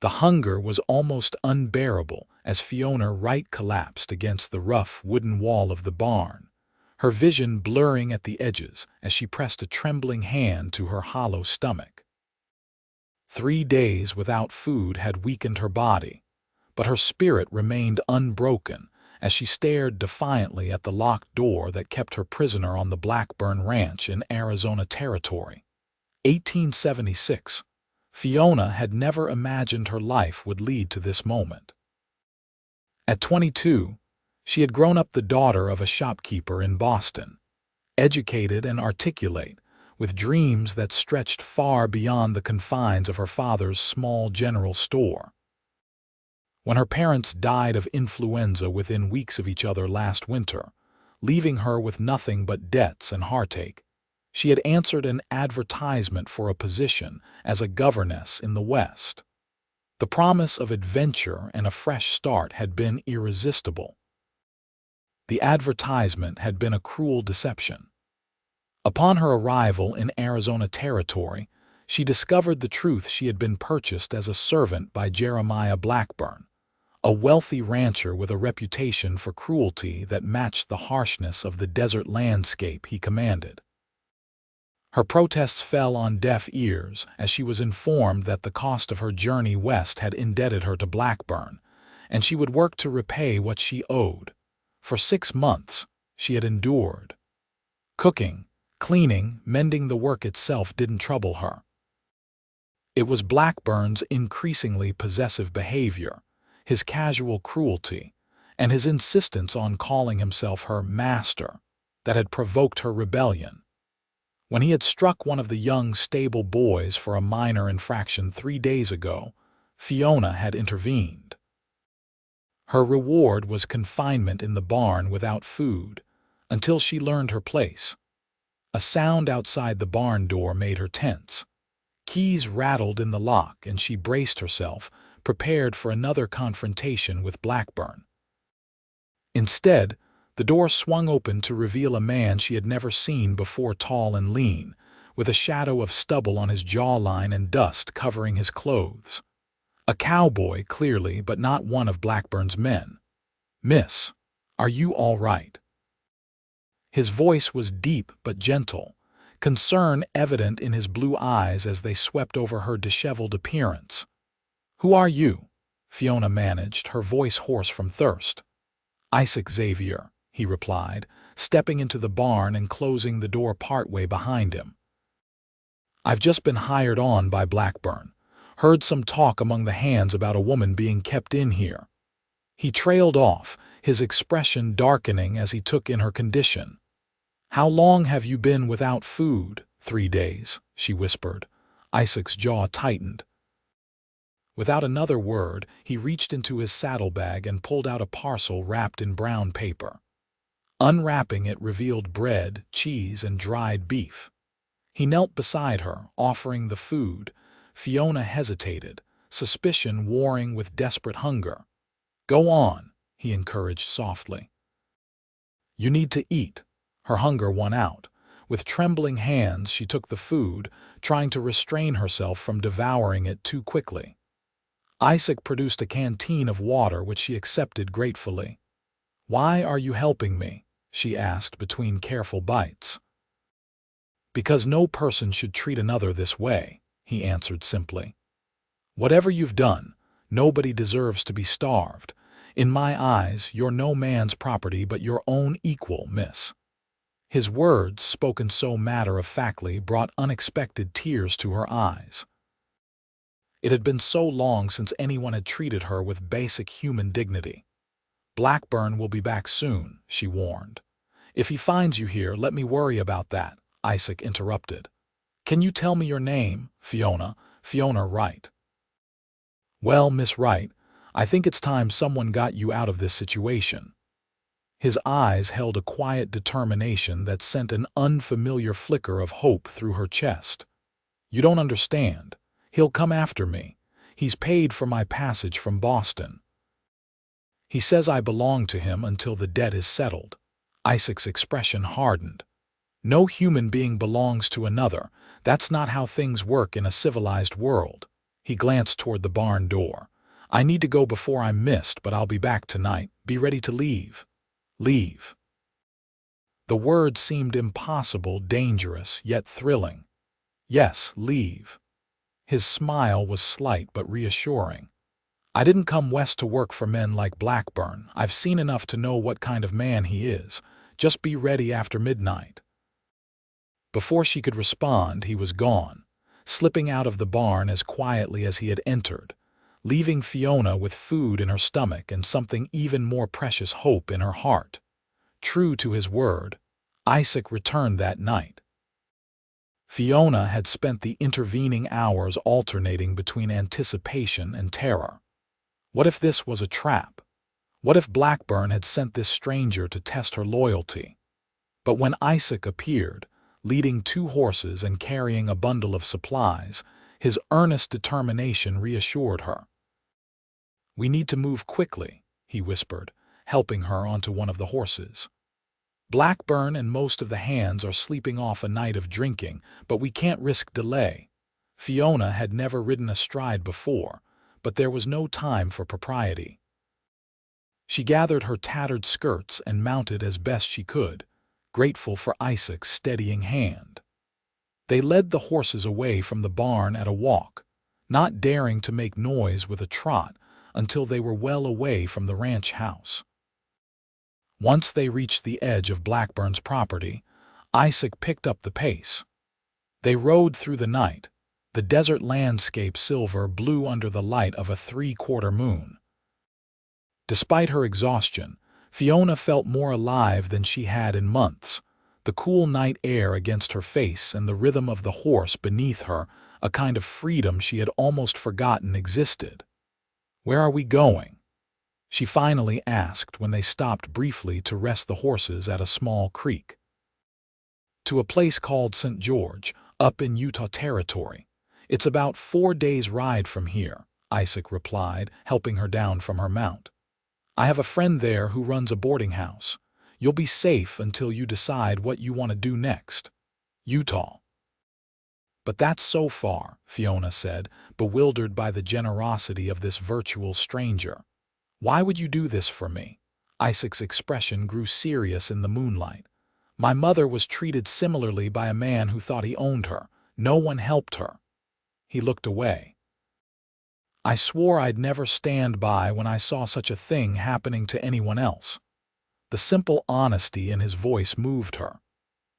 The hunger was almost unbearable as Fiona Wright collapsed against the rough wooden wall of the barn, her vision blurring at the edges as she pressed a trembling hand to her hollow stomach. 3 days without food had weakened her body, but her spirit remained unbroken as she stared defiantly at the locked door that kept her prisoner on the Blackburn ranch in Arizona Territory. 1876. Fiona had never imagined her life would lead to this moment. At 22, she had grown up the daughter of a shopkeeper in Boston, educated and articulate, with dreams that stretched far beyond the confines of her father's small general store. When her parents died of influenza within weeks of each other last winter, leaving her with nothing but debts and heartache, she had answered an advertisement for a position as a governess in the West. The promise of adventure and a fresh start had been irresistible. The advertisement had been a cruel deception. Upon her arrival in Arizona Territory, she discovered the truth: she had been purchased as a servant by Jeremiah Blackburn, a wealthy rancher with a reputation for cruelty that matched the harshness of the desert landscape he commanded. Her protests fell on deaf ears as she was informed that the cost of her journey west had indebted her to Blackburn, and she would work to repay what she owed. For 6 months, she had endured. Cooking, cleaning, mending, the work itself didn't trouble her. It was Blackburn's increasingly possessive behavior, his casual cruelty, and his insistence on calling himself her master that had provoked her rebellion. When he had struck one of the young stable boys for a minor infraction 3 days ago, Fiona had intervened. Her reward was confinement in the barn without food until she learned her place. A sound outside the barn door made her tense. Keys rattled in the lock and she braced herself, prepared for another confrontation with Blackburn. Instead, the door swung open to reveal a man she had never seen before, tall and lean, with a shadow of stubble on his jawline and dust covering his clothes. A cowboy, clearly, but not one of Blackburn's men. "Miss, are you all right?" His voice was deep but gentle, concern evident in his blue eyes as they swept over her disheveled appearance. "Who are you?" Fiona managed, her voice hoarse from thirst. "Isaac Xavier," he replied, stepping into the barn and closing the door partway behind him. "I've just been hired on by Blackburn. Heard some talk among the hands about a woman being kept in here." He trailed off, his expression darkening as he took in her condition. "How long have you been without food?" 3 days, she whispered. Isaac's jaw tightened. Without another word, he reached into his saddlebag and pulled out a parcel wrapped in brown paper. Unwrapping it revealed bread, cheese, and dried beef. He knelt beside her, offering the food. Fiona hesitated, suspicion warring with desperate hunger. "Go on," he encouraged softly. "You need to eat." Her hunger won out. With trembling hands, she took the food, trying to restrain herself from devouring it too quickly. Isaac produced a canteen of water, which she accepted gratefully. "Why are you helping me?" she asked between careful bites. "Because no person should treat another this way," he answered simply. "Whatever you've done, nobody deserves to be starved. In my eyes, you're no man's property but your own equal, miss." His words, spoken so matter-of-factly, brought unexpected tears to her eyes. It had been so long since anyone had treated her with basic human dignity. "Blackburn will be back soon," she warned. "If he finds you here, let me worry about that," Isaac interrupted. "Can you tell me your name?" "Fiona Wright." "Well, Miss Wright, I think it's time someone got you out of this situation." His eyes held a quiet determination that sent an unfamiliar flicker of hope through her chest. "You don't understand. He'll come after me. He's paid for my passage from Boston. He says I belong to him until the debt is settled." Isaac's expression hardened. "No human being belongs to another. That's not how things work in a civilized world." He glanced toward the barn door. I need to go before I'm missed, but I'll be back tonight. Be ready to leave. Leave. The word seemed impossible, dangerous, yet thrilling. Yes, leave. His smile was slight but reassuring. I didn't come west to work for men like Blackburn. I've seen enough to know what kind of man he is. Just be ready after midnight. Before she could respond, he was gone, slipping out of the barn as quietly as he had entered, leaving Fiona with food in her stomach and something even more precious, hope in her heart. True to his word, Isaac returned that night. Fiona had spent the intervening hours alternating between anticipation and terror. What if this was a trap? What if Blackburn had sent this stranger to test her loyalty? But when Isaac appeared, leading 2 horses and carrying a bundle of supplies, his earnest determination reassured her. We need to move quickly, he whispered, helping her onto one of the horses. Blackburn and most of the hands are sleeping off a night of drinking, but we can't risk delay. Fiona had never ridden astride before, but there was no time for propriety. She gathered her tattered skirts and mounted as best she could, grateful for Isaac's steadying hand. They led the horses away from the barn at a walk, not daring to make noise with a trot until they were well away from the ranch house. Once they reached the edge of Blackburn's property, Isaac picked up the pace. They rode through the night, the desert landscape silver blue under the light of a 3/4 moon. Despite her exhaustion, Fiona felt more alive than she had in months, the cool night air against her face and the rhythm of the horse beneath her, a kind of freedom she had almost forgotten existed. "Where are we going?" she finally asked when they stopped briefly to rest the horses at a small creek. "To a place called St. George, up in Utah Territory. It's about 4 days' ride from here," Isaac replied, helping her down from her mount. "I have a friend there who runs a boarding house. You'll be safe until you decide what you want to do next. Utah." "But that's so far," Fiona said, bewildered by the generosity of this virtual stranger. "Why would you do this for me?" Isaac's expression grew serious in the moonlight. "My mother was treated similarly by a man who thought he owned her. No one helped her." He looked away. "I swore I'd never stand by when I saw such a thing happening to anyone else." The simple honesty in his voice moved her.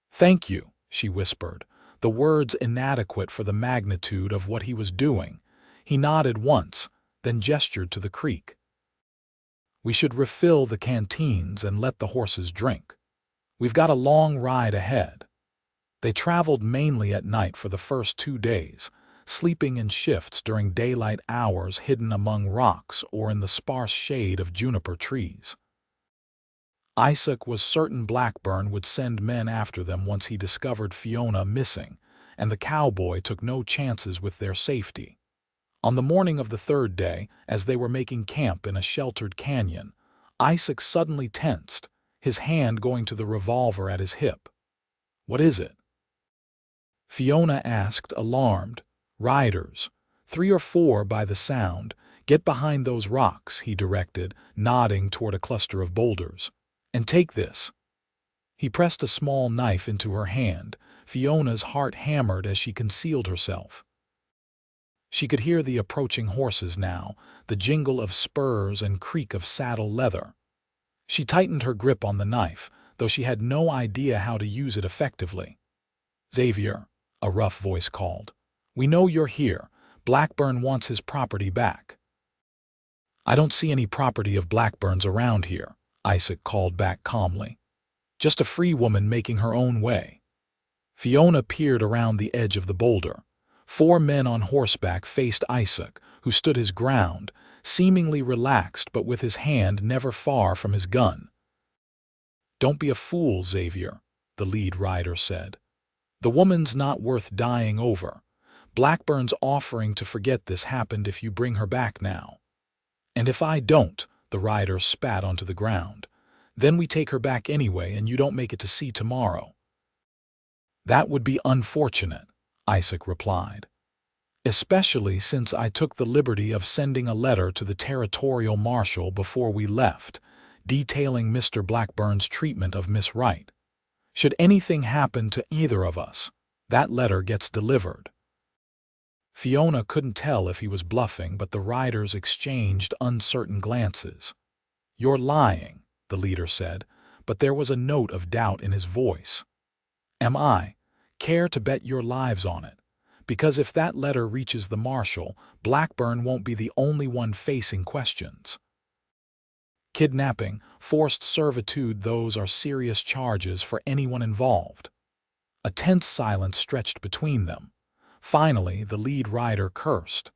"Thank you," she whispered, the words inadequate for the magnitude of what he was doing. He nodded once, then gestured to the creek. "We should refill the canteens and let the horses drink. We've got a long ride ahead." They traveled mainly at night for the first 2 days, sleeping in shifts during daylight hours hidden among rocks or in the sparse shade of juniper trees. Isaac was certain Blackburn would send men after them once he discovered Fiona missing, and the cowboy took no chances with their safety. On the morning of the 3rd day, as they were making camp in a sheltered canyon, Isaac suddenly tensed, his hand going to the revolver at his hip. "What is it?" Fiona asked, alarmed. "Riders. 3 or 4 by the sound. Get behind those rocks," he directed, nodding toward a cluster of boulders. "And take this." He pressed a small knife into her hand. Fiona's heart hammered as she concealed herself. She could hear the approaching horses now, the jingle of spurs and creak of saddle leather. She tightened her grip on the knife, though she had no idea how to use it effectively. "Xavier," a rough voice called. "We know you're here. Blackburn wants his property back." "I don't see any property of Blackburn's around here," Isaac called back calmly. "Just a free woman making her own way." Fiona peered around the edge of the boulder. 4 men on horseback faced Isaac, who stood his ground, seemingly relaxed but with his hand never far from his gun. "Don't be a fool, Xavier," the lead rider said. "The woman's not worth dying over. Blackburn's offering to forget this happened if you bring her back now." "And if I don't," the rider spat onto the ground, "then we take her back anyway and you don't make it to see tomorrow." "That would be unfortunate," Isaac replied. especially since I took the liberty of sending a letter to the territorial marshal before we left, detailing Mr. Blackburn's treatment of Miss Wright. Should anything happen to either of us, that letter gets delivered." Fiona couldn't tell if he was bluffing, but the riders exchanged uncertain glances. "You're lying," the leader said, but there was a note of doubt in his voice. "Am I? Care to bet your lives on it? Because if that letter reaches the marshal, Blackburn won't be the only one facing questions. Kidnapping, forced servitude, those are serious charges for anyone involved." A tense silence stretched between them. Finally, the lead rider cursed.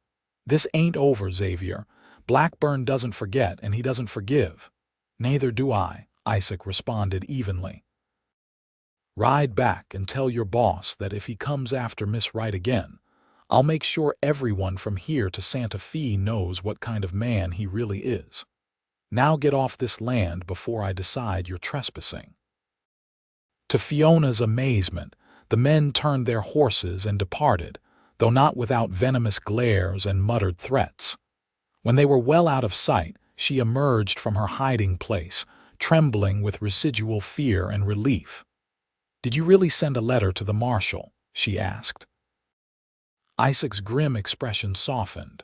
"This ain't over, Xavier. Blackburn doesn't forget, and he doesn't forgive." "Neither do I," Isaac responded evenly. "Ride back and tell your boss that if he comes after Miss Wright again, I'll make sure everyone from here to Santa Fe knows what kind of man he really is. Now get off this land before I decide you're trespassing." To Fiona's amazement, the men turned their horses and departed, though not without venomous glares and muttered threats. When they were well out of sight, she emerged from her hiding place, trembling with residual fear and relief. "Did you really send a letter to the marshal?" she asked. Isaac's grim expression softened.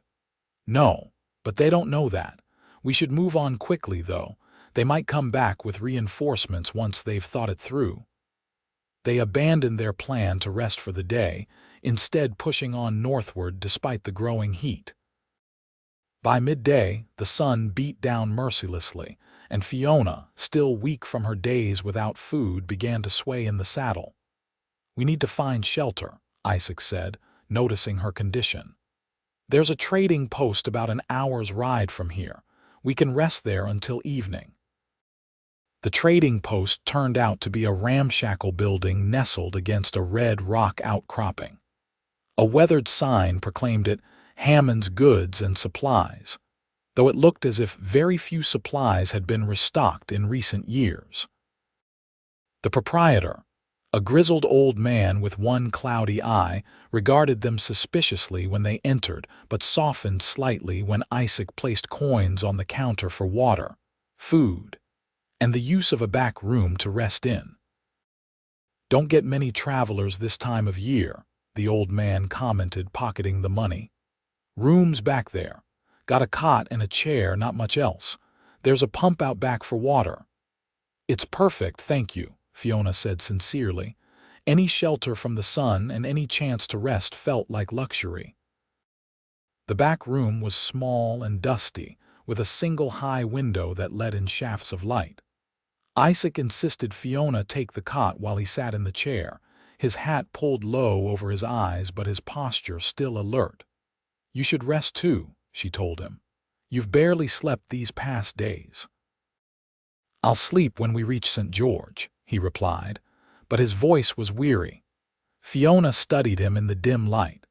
"No, but they don't know that. We should move on quickly, though. They might come back with reinforcements once they've thought it through." They abandoned their plan to rest for the day, instead pushing on northward despite the growing heat. By midday, the sun beat down mercilessly, and Fiona, still weak from her days without food, began to sway in the saddle. "We need to find shelter," Isaac said, noticing her condition. "There's a trading post about an hour's ride from here. We can rest there until evening." The trading post turned out to be a ramshackle building nestled against a red rock outcropping. A weathered sign proclaimed it Hammond's Goods and Supplies, though it looked as if very few supplies had been restocked in recent years. The proprietor, a grizzled old man with one cloudy eye, regarded them suspiciously when they entered, but softened slightly when Isaac placed coins on the counter for water, food, and the use of a back room to rest in. "Don't get many travelers this time of year," the old man commented, pocketing the money. "Rooms back there. Got a cot and a chair, not much else. There's a pump out back for water." "It's perfect, thank you," Fiona said sincerely. Any shelter from the sun and any chance to rest felt like luxury. The back room was small and dusty, with a single high window that let in shafts of light. Isaac insisted Fiona take the cot while he sat in the chair, his hat pulled low over his eyes but his posture still alert. "You should rest too," she told him. "You've barely slept these past days." "I'll sleep when we reach St. George," he replied, but his voice was weary. Fiona studied him in the dim light.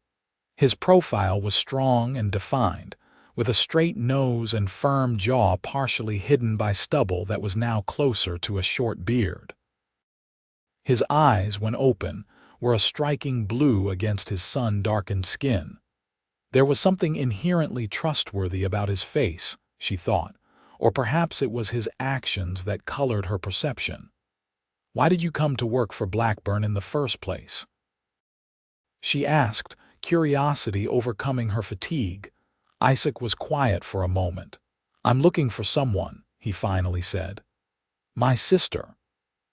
His profile was strong and defined, with a straight nose and firm jaw partially hidden by stubble that was now closer to a short beard. His eyes, when open, were a striking blue against his sun-darkened skin. There was something inherently trustworthy about his face, she thought, or perhaps it was his actions that colored her perception. "Why did you come to work for Blackburn in the first place?" she asked, curiosity overcoming her fatigue. Isaac was quiet for a moment. "I'm looking for someone," he finally said. "My sister.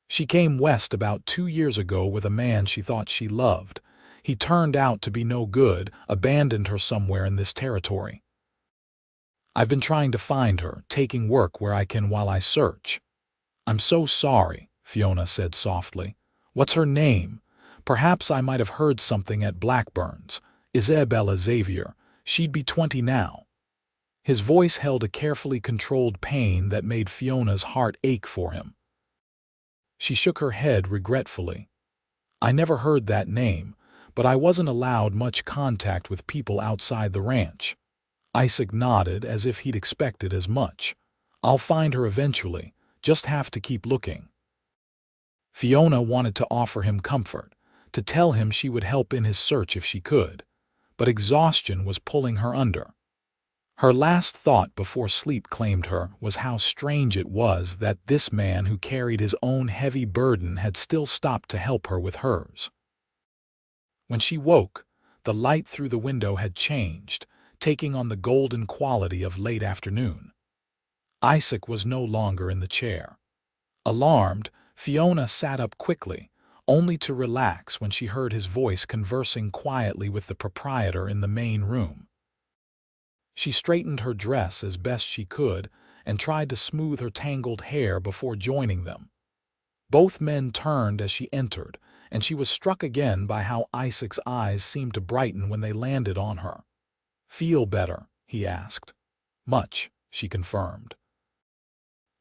She came west about 2 years ago with a man she thought she loved. He turned out to be no good, abandoned her somewhere in this territory. I've been trying to find her, taking work where I can while I search." "I'm so sorry," Fiona said softly. "What's her name? Perhaps I might have heard something at Blackburn's. Isabella Xavier. She'd be 20 now." His voice held a carefully controlled pain that made Fiona's heart ache for him. She shook her head regretfully. "I never heard that name, but I wasn't allowed much contact with people outside the ranch." Isaac nodded as if he'd expected as much. "I'll find her eventually, just have to keep looking." Fiona wanted to offer him comfort, to tell him she would help in his search if she could. but exhaustion was pulling her under. Her last thought before sleep claimed her was how strange it was that this man who carried his own heavy burden had still stopped to help her with hers. When she woke, the light through the window had changed, taking on the golden quality of late afternoon. Isaac was no longer in the chair. Alarmed, Fiona sat up quickly, only to relax when she heard his voice conversing quietly with the proprietor in the main room. She straightened her dress as best she could and tried to smooth her tangled hair before joining them. Both men turned as she entered, and she was struck again by how Isaac's eyes seemed to brighten when they landed on her. "Feel better?" he asked. "Much," she confirmed.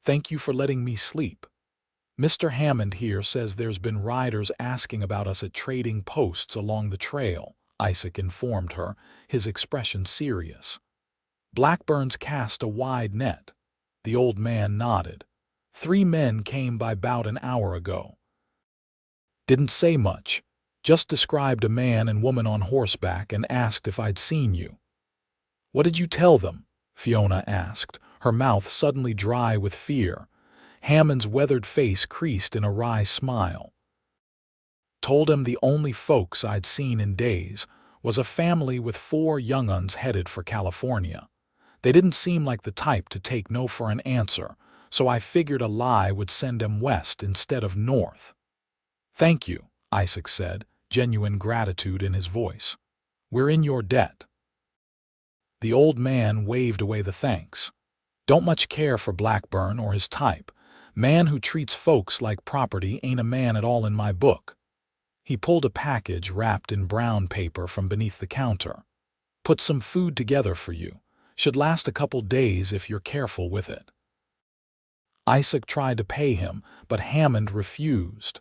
"Thank you for letting me sleep. Mr. Hammond here says there's been riders asking about us at trading posts along the trail," Isaac informed her, his expression serious. "Blackburn's cast a wide net." The old man nodded. "3 men came by about an hour ago. Didn't say much, just described a man and woman on horseback and asked if I'd seen you." "What did you tell them?" Fiona asked, her mouth suddenly dry with fear. Hammond's weathered face creased in a wry smile. "Told him the only folks I'd seen in days was a family with 4 young uns headed for California. They didn't seem like the type to take no for an answer, so I figured a lie would send them west instead of north." "Thank you," Isaac said, genuine gratitude in his voice. "We're in your debt." The old man waved away the thanks. "Don't much care for Blackburn or his type. Man who treats folks like property ain't a man at all in my book." He pulled a package wrapped in brown paper from beneath the counter. "Put some food together for you. Should last a couple days if you're careful with it." Isaac tried to pay him, but Hammond refused.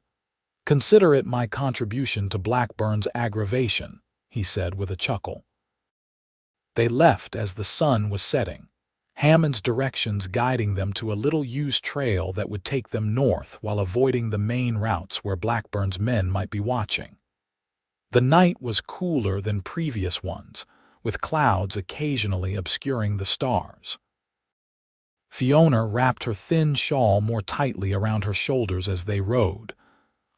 "Consider it my contribution to Blackburn's aggravation," he said with a chuckle. They left as the sun was setting, Hammond's directions guiding them to a little-used trail that would take them north while avoiding the main routes where Blackburn's men might be watching. The night was cooler than previous ones, with clouds occasionally obscuring the stars. Fiona wrapped her thin shawl more tightly around her shoulders as they rode.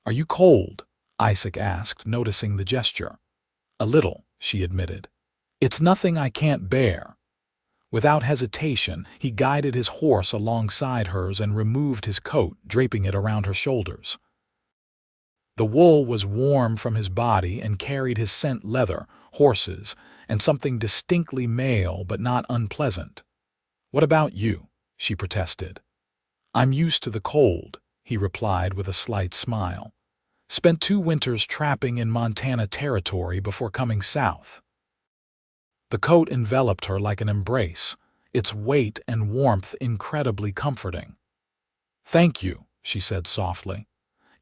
"Are you cold?" Isaac asked, noticing the gesture. "A little," she admitted. "It's nothing I can't bear." Without hesitation, he guided his horse alongside hers and removed his coat, draping it around her shoulders. The wool was warm from his body and carried his scent: leather, horses, and something distinctly male but not unpleasant. "What about you?" she protested. "I'm used to the cold," he replied with a slight smile. "Spent 2 winters trapping in Montana territory before coming south." The coat enveloped her like an embrace, its weight and warmth incredibly comforting. "Thank you," she said softly.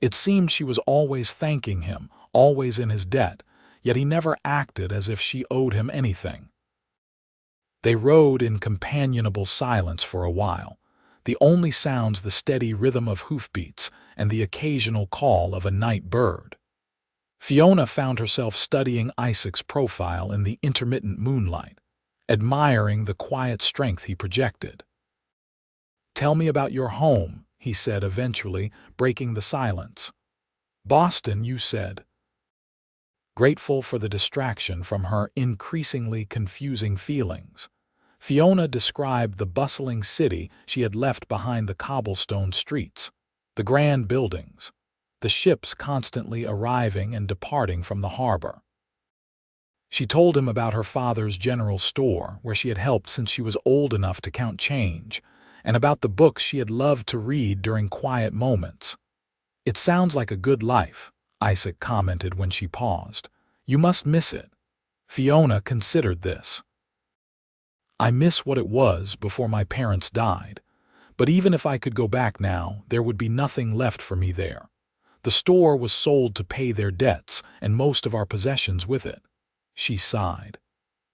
It seemed she was always thanking him, always in his debt, yet he never acted as if she owed him anything. They rode in companionable silence for a while, the only sounds the steady rhythm of hoofbeats and the occasional call of a night bird. Fiona found herself studying Isaac's profile in the intermittent moonlight, admiring the quiet strength he projected. "Tell me about your home," he said eventually, breaking the silence. "Boston, you said." Grateful for the distraction from her increasingly confusing feelings, Fiona described the bustling city she had left behind: the cobblestone streets, the grand buildings, the ships constantly arriving and departing from the harbor. She told him about her father's general store, where she had helped since she was old enough to count change, and about the books she had loved to read during quiet moments. "It sounds like a good life," Isaac commented when she paused. "You must miss it." Fiona considered this. "I miss what it was before my parents died, but even if I could go back now, there would be nothing left for me there. The store was sold to pay their debts and most of our possessions with it." She sighed.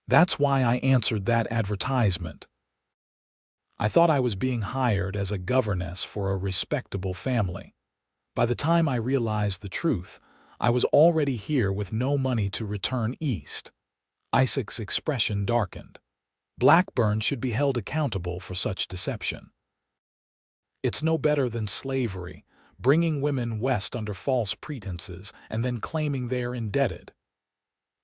"That's why I answered that advertisement. I thought I was being hired as a governess for a respectable family. By the time I realized the truth, I was already here with no money to return east." Isaac's expression darkened. Blackburn should be held accountable for such deception. It's no better than slavery, bringing women west under false pretenses and then claiming they're indebted.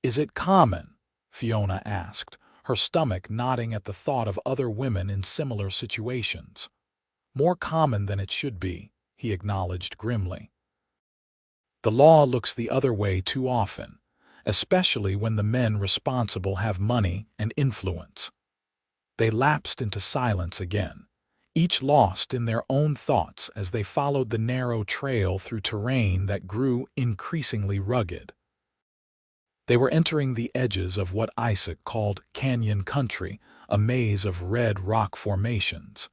Is it common? Fiona asked, her stomach knotting at the thought of other women in similar situations. More common than it should be, he acknowledged grimly. The law looks the other way too often, especially when the men responsible have money and influence. They lapsed into silence again, each lost in their own thoughts as they followed the narrow trail through terrain that grew increasingly rugged. They were entering the edges of what Isaac called canyon country, a maze of red rock formations,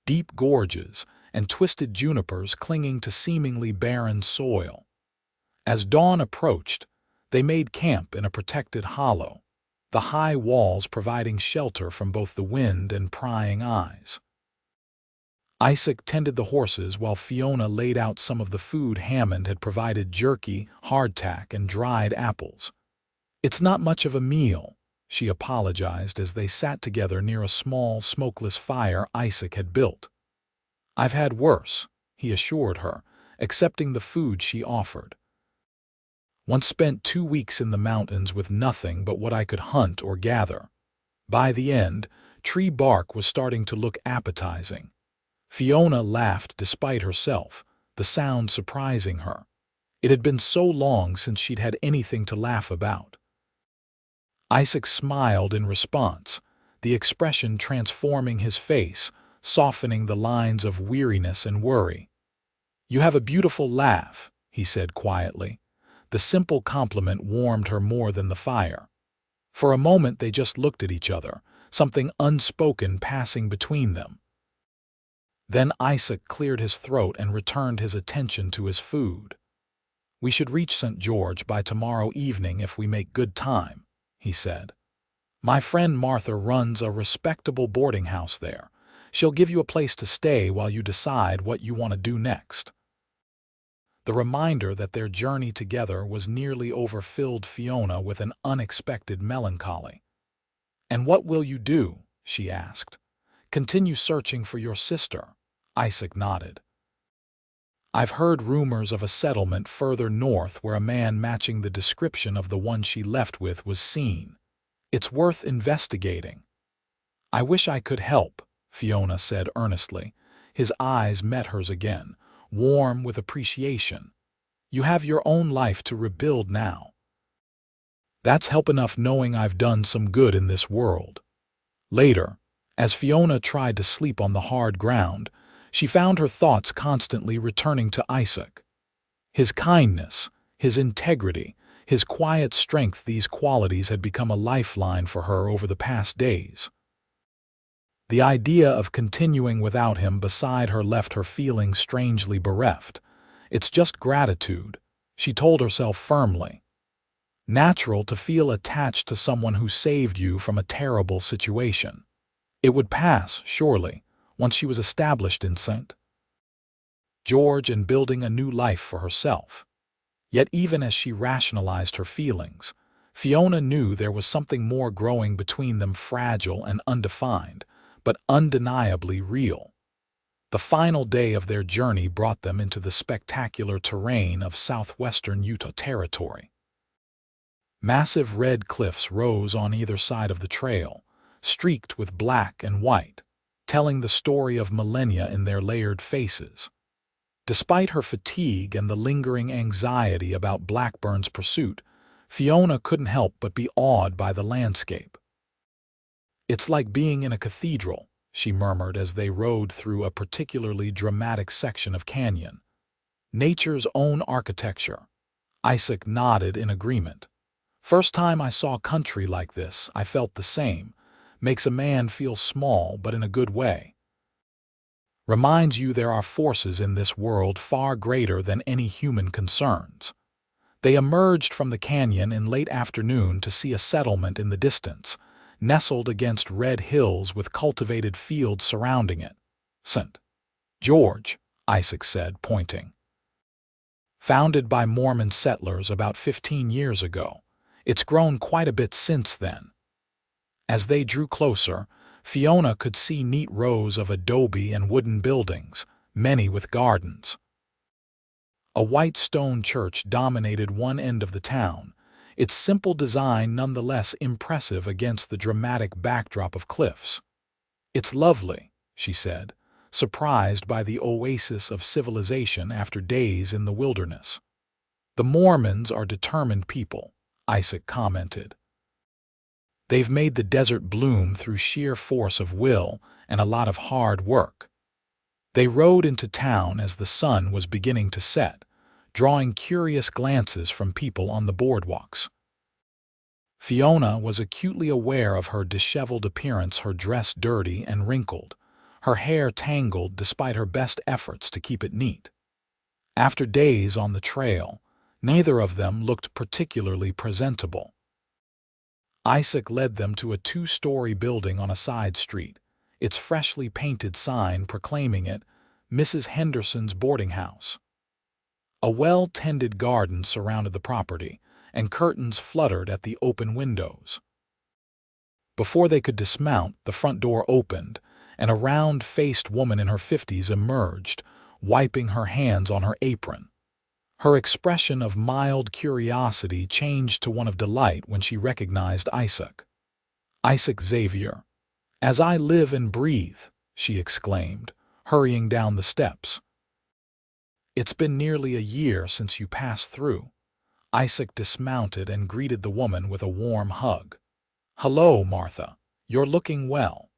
deep gorges, and twisted junipers clinging to seemingly barren soil. As dawn approached, they made camp in a protected hollow, the high walls providing shelter from both the wind and prying eyes. Isaac tended the horses while Fiona laid out some of the food Hammond had provided: jerky, hardtack, and dried apples. "It's not much of a meal," she apologized as they sat together near a small, smokeless fire Isaac had built. "I've had worse," he assured her, accepting the food she offered. "Once spent 2 weeks in the mountains with nothing but what I could hunt or gather. By the end, tree bark was starting to look appetizing." Fiona laughed despite herself, the sound surprising her. It had been so long since she'd had anything to laugh about. Isaac smiled in response, the expression transforming his face, softening the lines of weariness and worry. "You have a beautiful laugh," he said quietly. The simple compliment warmed her more than the fire. For a moment they just looked at each other, something unspoken passing between them. Then Isaac cleared his throat and returned his attention to his food. "We should reach St. George by tomorrow evening if we make good time," he said. "My friend Martha runs a respectable boarding house there. She'll give you a place to stay while you decide what you want to do next." The reminder that their journey together was nearly over filled Fiona with an unexpected melancholy. "And what will you do?" she asked. "Continue searching for your sister?" Isaac nodded. "I've heard rumors of a settlement further north where a man matching the description of the one she left with was seen. It's worth investigating." "I wish I could help," Fiona said earnestly. His eyes met hers again, warm with appreciation. "You have your own life to rebuild now." "That's help enough knowing I've done some good in this world." Later, as Fiona tried to sleep on the hard ground, she found her thoughts constantly returning to Isaac. His kindness, his integrity, his quiet strength, these qualities had become a lifeline for her over the past days. The idea of continuing without him beside her left her feeling strangely bereft. "It's just gratitude," she told herself firmly. "Natural to feel attached to someone who saved you from a terrible situation. It would pass, surely, once she was established in St. George and building a new life for herself." Yet even as she rationalized her feelings, Fiona knew there was something more growing between them, fragile and undefined, but undeniably real. The final day of their journey brought them into the spectacular terrain of southwestern Utah Territory. Massive red cliffs rose on either side of the trail, streaked with black and white, telling the story of millennia in their layered faces. Despite her fatigue and the lingering anxiety about Blackburn's pursuit, Fiona couldn't help but be awed by the landscape. "It's like being in a cathedral," she murmured as they rode through a particularly dramatic section of canyon. "Nature's own architecture." Isaac nodded in agreement. "First time I saw country like this, I felt the same. Makes a man feel small, but in a good way. Reminds you there are forces in this world far greater than any human concerns." They emerged from the canyon in late afternoon to see a settlement in the distance, nestled against red hills with cultivated fields surrounding it. "St. George," Isaac said, pointing. "Founded by Mormon settlers about 15 years ago. It's grown quite a bit since then. As they drew closer, Fiona could see neat rows of adobe and wooden buildings, many with gardens. A white stone church dominated one end of the town, its simple design nonetheless impressive against the dramatic backdrop of cliffs. "It's lovely," she said, surprised by the oasis of civilization after days in the wilderness. "The Mormons are determined people," Isaac commented. "They've made the desert bloom through sheer force of will and a lot of hard work." They rode into town as the sun was beginning to set, drawing curious glances from people on the boardwalks. Fiona was acutely aware of her disheveled appearance, her dress dirty and wrinkled, her hair tangled despite her best efforts to keep it neat. After days on the trail, neither of them looked particularly presentable. Isaac led them to a two-story building on a side street, its freshly painted sign proclaiming it Mrs. Henderson's boarding house. A well-tended garden surrounded the property, and curtains fluttered at the open windows. Before they could dismount, the front door opened, and a round-faced woman in her 50s emerged, wiping her hands on her apron. Her expression of mild curiosity changed to one of delight when she recognized Isaac. "Isaac Xavier. As I live and breathe," she exclaimed, hurrying down the steps. "It's been nearly a year since you passed through." Isaac dismounted and greeted the woman with a warm hug. "Hello, Martha. You're looking well.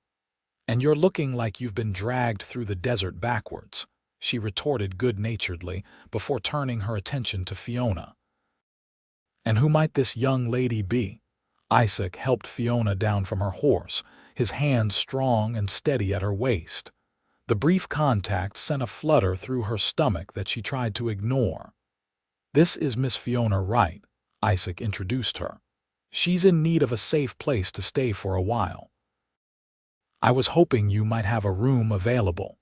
And you're looking like you've been dragged through the desert backwards," she retorted good-naturedly before turning her attention to Fiona. "And who might this young lady be?" Isaac helped Fiona down from her horse, his hands strong and steady at her waist. The brief contact sent a flutter through her stomach that she tried to ignore. "This is Miss Fiona Wright," Isaac introduced her. "She's in need of a safe place to stay for a while. I was hoping you might have a room available."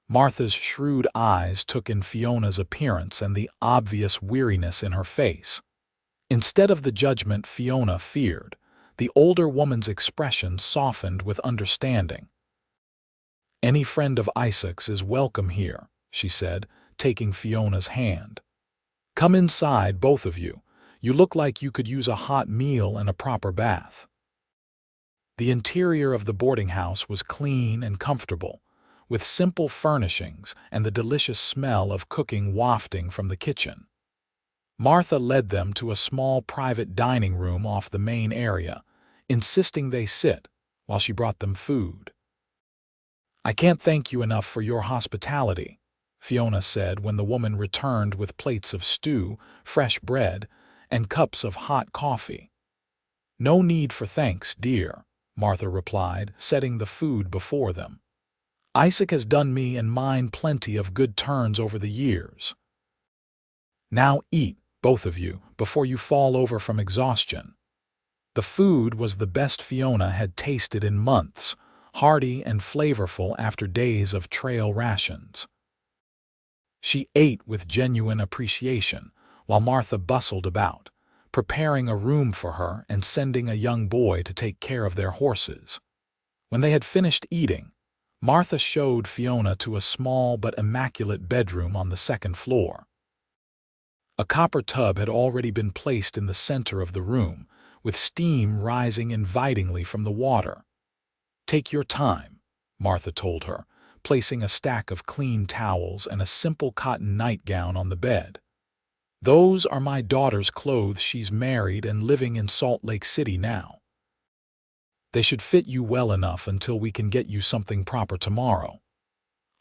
Martha's shrewd eyes took in Fiona's appearance and the obvious weariness in her face. Instead of the judgment Fiona feared, the older woman's expression softened with understanding. "Any friend of Isaac's is welcome here," she said, taking Fiona's hand. "Come inside, both of you. You look like you could use a hot meal and a proper bath." The interior of the boarding house was clean and comfortable, with simple furnishings and the delicious smell of cooking wafting from the kitchen. Martha led them to a small private dining room off the main area, insisting they sit while she brought them food. "I can't thank you enough for your hospitality," Fiona said when the woman returned with plates of stew, fresh bread, and cups of hot coffee. "No need for thanks, dear," Martha replied, setting the food before them. "Isaac has done me and mine plenty of good turns over the years. Now eat, both of you, before you fall over from exhaustion." The food was the best Fiona had tasted in months, hearty and flavorful after days of trail rations. She ate with genuine appreciation, while Martha bustled about, preparing a room for her and sending a young boy to take care of their horses. When they had finished eating, Martha showed Fiona to a small but immaculate bedroom on the second floor. A copper tub had already been placed in the center of the room, with steam rising invitingly from the water. "Take your time," Martha told her, placing a stack of clean towels and a simple cotton nightgown on the bed. "Those are my daughter's clothes. She's married and living in Salt Lake City now. They should fit you well enough until we can get you something proper tomorrow."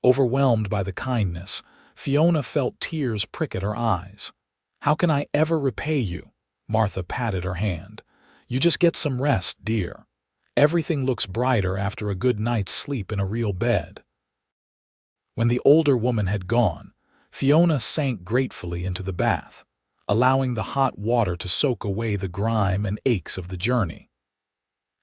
Overwhelmed by the kindness, Fiona felt tears prick at her eyes. "How can I ever repay you?" Martha patted her hand. "You just get some rest, dear. Everything looks brighter after a good night's sleep in a real bed." When the older woman had gone, Fiona sank gratefully into the bath, allowing the hot water to soak away the grime and aches of the journey.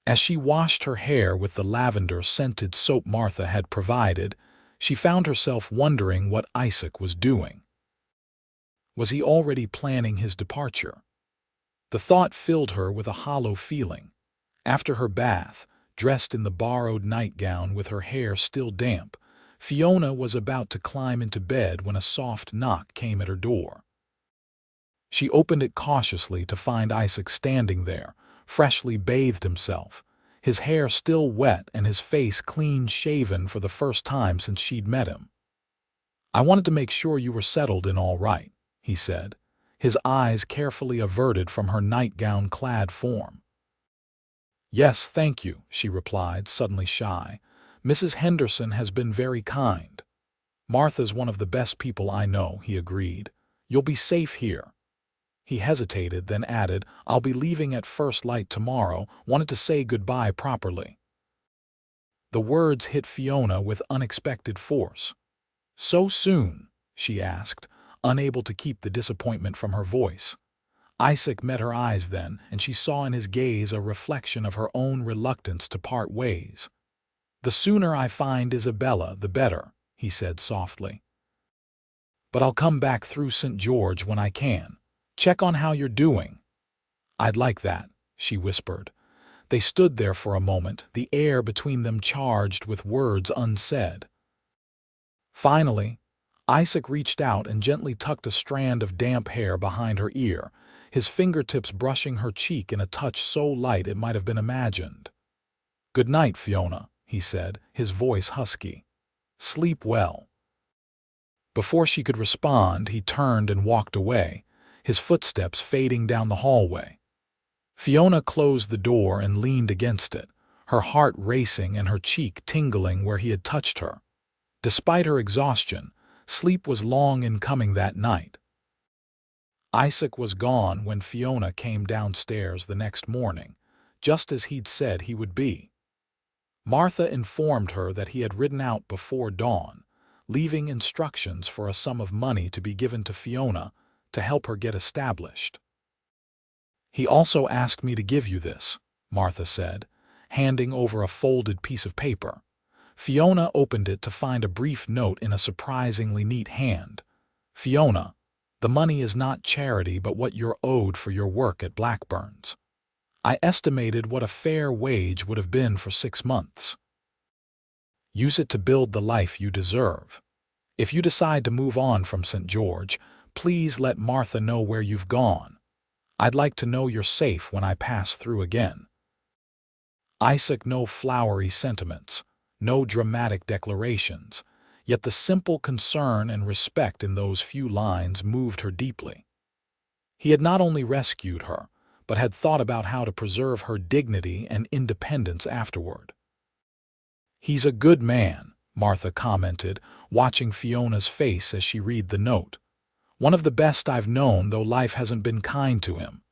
As she washed her hair with the lavender-scented soap Martha had provided, she found herself wondering what Isaac was doing. Was he already planning his departure? The thought filled her with a hollow feeling. After her bath, dressed in the borrowed nightgown with her hair still damp, Fiona was about to climb into bed when a soft knock came at her door. She opened it cautiously to find Isaac standing there, freshly bathed himself, his hair still wet and his face clean-shaven for the first time since she'd met him. "I wanted to make sure you were settled in all right," he said, his eyes carefully averted from her nightgown-clad form. "Yes, thank you," she replied, suddenly shy. "Mrs. Henderson has been very kind." "Martha's one of the best people I know," he agreed. "You'll be safe here." He hesitated, then added, "I'll be leaving at first light tomorrow, wanted to say goodbye properly." The words hit Fiona with unexpected force. "So soon?" she asked, unable to keep the disappointment from her voice. Isaac met her eyes then, and she saw in his gaze a reflection of her own reluctance to part ways. "The sooner I find Isabella, the better," he said softly. "But I'll come back through St. George when I can. Check on how you're doing." "I'd like that," she whispered. They stood there for a moment, the air between them charged with words unsaid. Finally, Isaac reached out and gently tucked a strand of damp hair behind her ear, his fingertips brushing her cheek in a touch so light it might have been imagined. "Good night, Fiona," he said, his voice husky. "Sleep well." Before she could respond, he turned and walked away, his footsteps fading down the hallway. Fiona closed the door and leaned against it, her heart racing and her cheek tingling where he had touched her. Despite her exhaustion, sleep was long in coming that night. Isaac was gone when Fiona came downstairs the next morning, just as he'd said he would be. Martha informed her that he had ridden out before dawn, leaving instructions for a sum of money to be given to Fiona to help her get established. "He also asked me to give you this," Martha said, handing over a folded piece of paper. Fiona opened it to find a brief note in a surprisingly neat hand. "Fiona, the money is not charity but what you're owed for your work at Blackburn's. I estimated what a fair wage would have been for 6 months. Use it to build the life you deserve. If you decide to move on from St. George, please let Martha know where you've gone. I'd like to know you're safe when I pass through again." Isaac, no flowery sentiments, no dramatic declarations, yet the simple concern and respect in those few lines moved her deeply. He had not only rescued her, but had thought about how to preserve her dignity and independence afterward. "He's a good man," Martha commented, watching Fiona's face as she read the note. "One of the best I've known, though life hasn't been kind to him."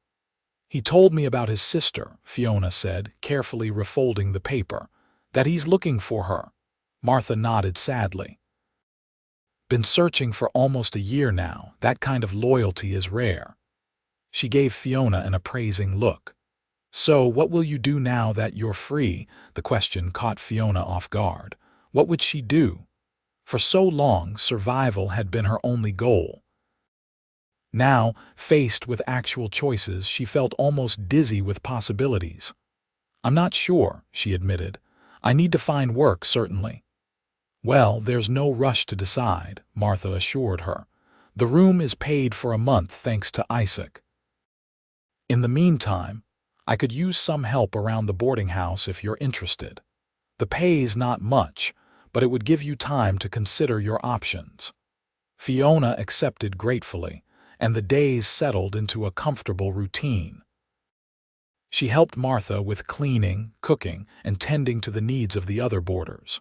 "He told me about his sister," Fiona said, carefully refolding the paper. "That he's looking for her." Martha nodded sadly. "Been searching for almost a year now. That kind of loyalty is rare." She gave Fiona an appraising look. "So, what will you do now that you're free?" The question caught Fiona off guard. What would she do? For so long, survival had been her only goal. Now, faced with actual choices, she felt almost dizzy with possibilities. "I'm not sure," she admitted. "I need to find work, certainly." "Well, there's no rush to decide," Martha assured her. "The room is paid for a month thanks to Isaac. In the meantime, I could use some help around the boarding house if you're interested. The pay's not much, but it would give you time to consider your options." Fiona accepted gratefully, and the days settled into a comfortable routine. She helped Martha with cleaning, cooking, and tending to the needs of the other boarders.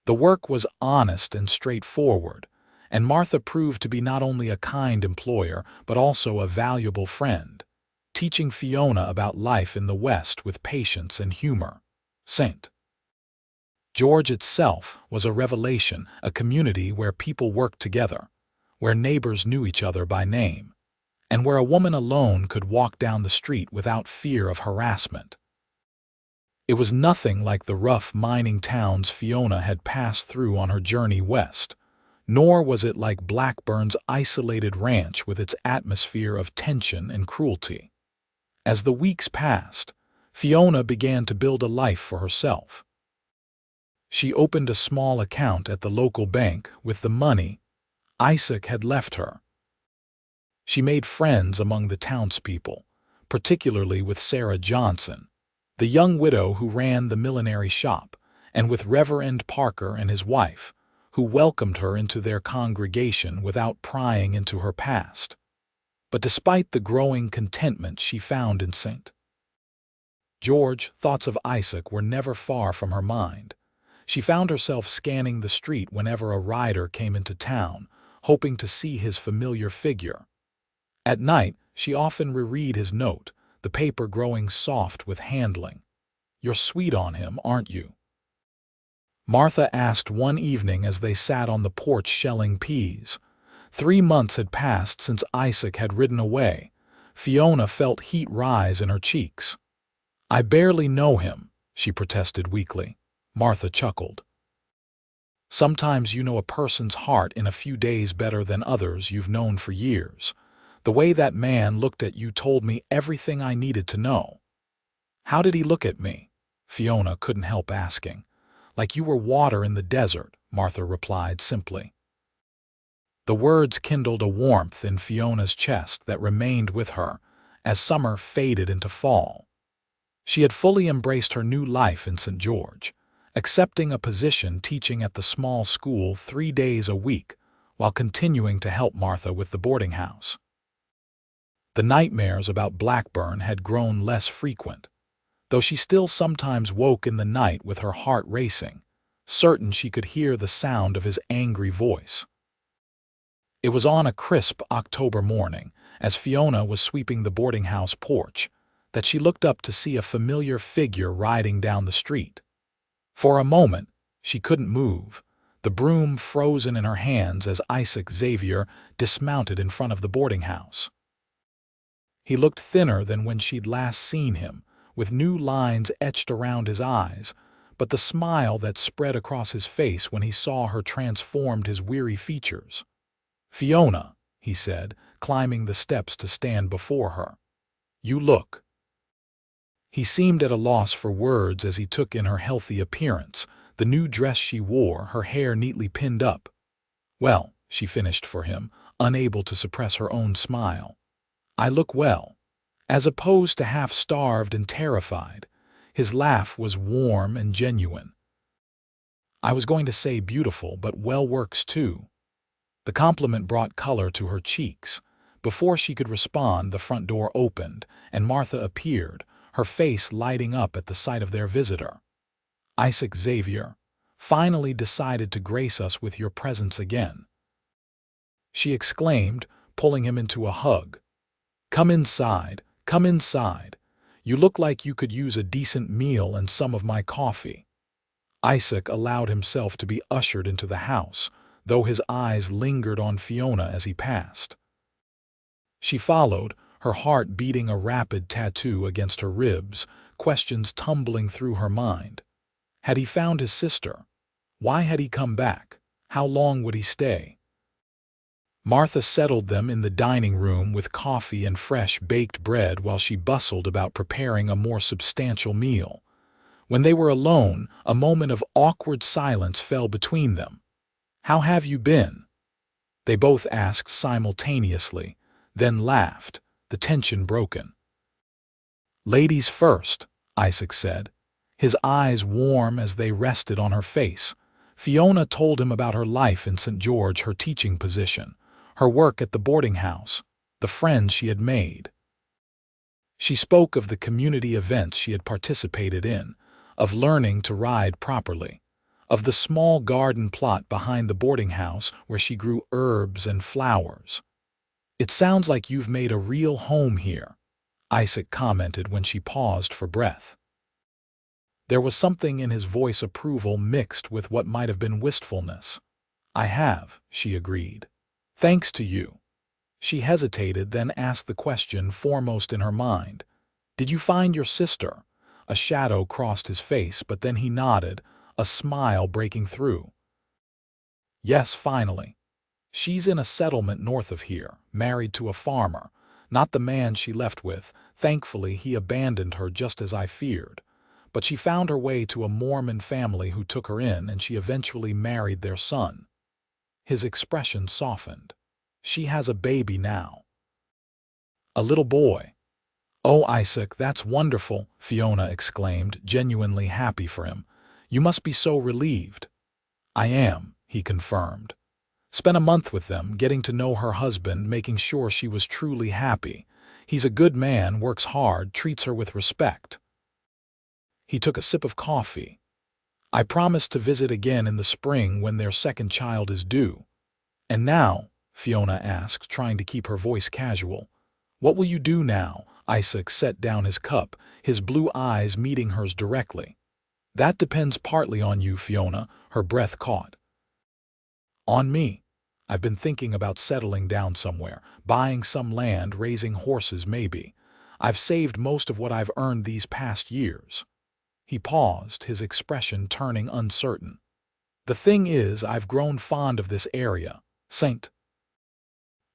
The work was honest and straightforward, and Martha proved to be not only a kind employer but also a valuable friend, teaching Fiona about life in the West with patience and humor. St. George itself was a revelation, a community where people worked together, where neighbors knew each other by name, and where a woman alone could walk down the street without fear of harassment. It was nothing like the rough mining towns Fiona had passed through on her journey west, nor was it like Blackburn's isolated ranch with its atmosphere of tension and cruelty. As the weeks passed, Fiona began to build a life for herself. She opened a small account at the local bank with the money Isaac had left her. She made friends among the townspeople, particularly with Sarah Johnson, the young widow who ran the millinery shop, and with Reverend Parker and his wife, who welcomed her into their congregation without prying into her past. But despite the growing contentment she found in St. George, thoughts of Isaac were never far from her mind. She found herself scanning the street whenever a rider came into town, hoping to see his familiar figure. At night, she often reread his note, the paper growing soft with handling. "You're sweet on him, aren't you?" Martha asked one evening as they sat on the porch shelling peas. 3 months had passed since Isaac had ridden away. Fiona felt heat rise in her cheeks. "I barely know him," she protested weakly. Martha chuckled. "Sometimes you know a person's heart in a few days better than others you've known for years. The way that man looked at you told me everything I needed to know." "How did he look at me?" Fiona couldn't help asking. "Like you were water in the desert," Martha replied simply. The words kindled a warmth in Fiona's chest that remained with her as summer faded into fall. She had fully embraced her new life in St. George, accepting a position teaching at the small school 3 days a week while continuing to help Martha with the boarding house. The nightmares about Blackburn had grown less frequent, though she still sometimes woke in the night with her heart racing, certain she could hear the sound of his angry voice. It was on a crisp October morning, as Fiona was sweeping the boarding house porch, that she looked up to see a familiar figure riding down the street. For a moment, she couldn't move, the broom frozen in her hands as Isaac Xavier dismounted in front of the boarding house. He looked thinner than when she'd last seen him, with new lines etched around his eyes, but the smile that spread across his face when he saw her transformed his weary features. "Fiona," he said, climbing the steps to stand before her. "You look—" He seemed at a loss for words as he took in her healthy appearance, the new dress she wore, her hair neatly pinned up. "Well," she finished for him, unable to suppress her own smile. "I look well." As opposed to half-starved and terrified, his laugh was warm and genuine. "I was going to say beautiful, but well works too." The compliment brought color to her cheeks. Before she could respond, the front door opened, and Martha appeared, her face lighting up at the sight of their visitor. "Isaac Xavier, finally decided to grace us with your presence again," she exclaimed, pulling him into a hug. Come inside. You look like you could use a decent meal and some of my coffee." Isaac allowed himself to be ushered into the house, though his eyes lingered on Fiona as he passed. She followed, her heart beating a rapid tattoo against her ribs, questions tumbling through her mind. Had he found his sister? Why had he come back? How long would he stay? Martha settled them in the dining room with coffee and fresh baked bread while she bustled about preparing a more substantial meal. When they were alone, a moment of awkward silence fell between them. "How have you been?" they both asked simultaneously, then laughed, the tension broken. "Ladies first," Isaac said, his eyes warm as they rested on her face. Fiona told him about her life in St. George, her teaching position, her work at the boarding house, the friends she had made. She spoke of the community events she had participated in, of learning to ride properly, of the small garden plot behind the boarding house where she grew herbs and flowers. "It sounds like you've made a real home here," Isaac commented when she paused for breath. There was something in his voice, approval mixed with what might have been wistfulness. "I have," she agreed. "Thanks to you." She hesitated, then asked the question foremost in her mind. "Did you find your sister?" A shadow crossed his face, but then he nodded, a smile breaking through. "Yes, finally. She's in a settlement north of here, married to a farmer. Not the man she left with. Thankfully, he abandoned her just as I feared. But she found her way to a Mormon family who took her in, and she eventually married their son. His expression softened. She has a baby now. A little boy. Oh, Isaac, that's wonderful, Fiona exclaimed, genuinely happy for him. You must be so relieved. I am, he confirmed. Spent a month with them, getting to know her husband, making sure she was truly happy. He's a good man, works hard, treats her with respect. He took a sip of coffee. I promised to visit again in the spring when their second child is due. And now, Fiona asked, trying to keep her voice casual, what will you do now? Isaac set down his cup, his blue eyes meeting hers directly. That depends partly on you, Fiona, her breath caught. On me. I've been thinking about settling down somewhere, buying some land, raising horses maybe. I've saved most of what I've earned these past years. He paused, his expression turning uncertain. The thing is, I've grown fond of this area. St.